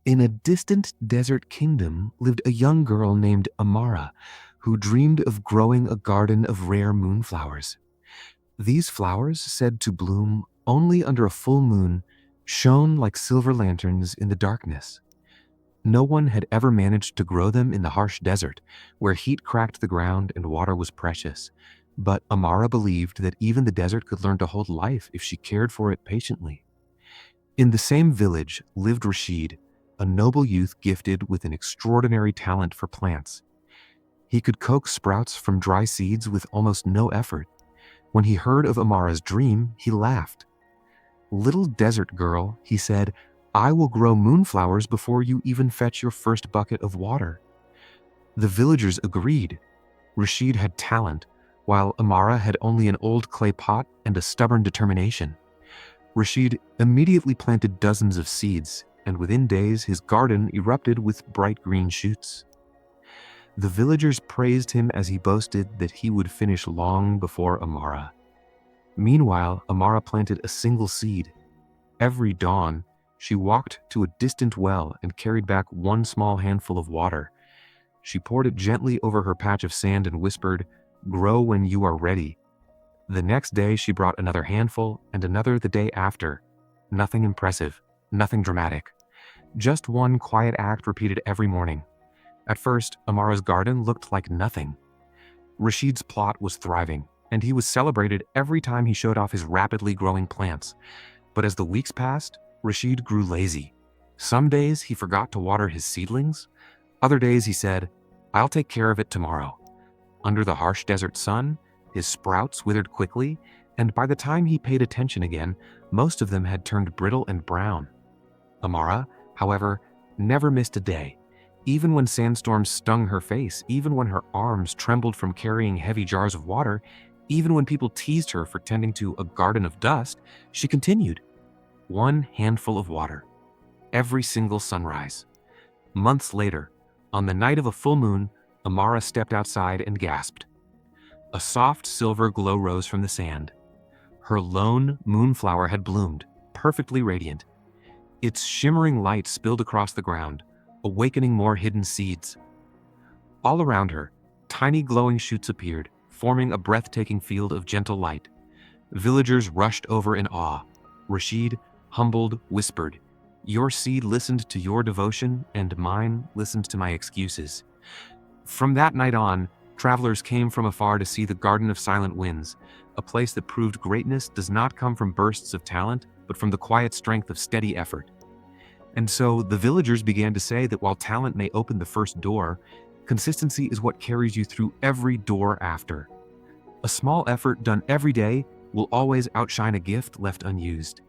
In a distant desert kingdom lived a young girl named Amara, who dreamed of growing a garden of rare moonflowers. These flowers, said to bloom only under a full moon, shone like silver lanterns in the darkness. No one had ever managed to grow them in the harsh desert, where heat cracked the ground and water was precious. But Amara believed that even the desert could learn to hold life if she cared for it patiently. In the same village lived Rashid, a noble youth gifted with an extraordinary talent for plants. He could coax sprouts from dry seeds with almost no effort. When he heard of Amara's dream, he laughed. "Little desert girl," he said, "I will grow moonflowers before you even fetch your first bucket of water." The villagers agreed. Rashid had talent, while Amara had only an old clay pot and a stubborn determination. Rashid immediately planted dozens of seeds, and within days his garden erupted with bright green shoots. The villagers praised him as he boasted that he would finish long before Amara. Meanwhile, Amara planted a single seed. Every dawn, she walked to a distant well and carried back one small handful of water. She poured it gently over her patch of sand and whispered, "Grow when you are ready." The next day she brought another handful and another the day after. Nothing impressive, nothing dramatic. Just one quiet act repeated every morning. At first, Amara's garden looked like nothing. Rashid's plot was thriving, and he was celebrated every time he showed off his rapidly growing plants. But as the weeks passed, Rashid grew lazy. Some days he forgot to water his seedlings. Other days he said, "I'll take care of it tomorrow." Under the harsh desert sun, his sprouts withered quickly, and by the time he paid attention again, most of them had turned brittle and brown. Amara, however, never missed a day. Even when sandstorms stung her face, even when her arms trembled from carrying heavy jars of water, even when people teased her for tending to a garden of dust, she continued. One handful of water, every single sunrise. Months later, on the night of a full moon, Amara stepped outside and gasped. A soft silver glow rose from the sand. Her lone moonflower had bloomed, perfectly radiant. Its shimmering light spilled across the ground, awakening more hidden seeds. All around her, tiny glowing shoots appeared, forming a breathtaking field of gentle light. Villagers rushed over in awe. Rashid, humbled, whispered, "Your seed listened to your devotion, and mine listened to my excuses." From that night on, travelers came from afar to see the Garden of Silent Winds, a place that proved greatness does not come from bursts of talent, but from the quiet strength of steady effort. And so the villagers began to say that while talent may open the first door, consistency is what carries you through every door after. A small effort done every day will always outshine a gift left unused.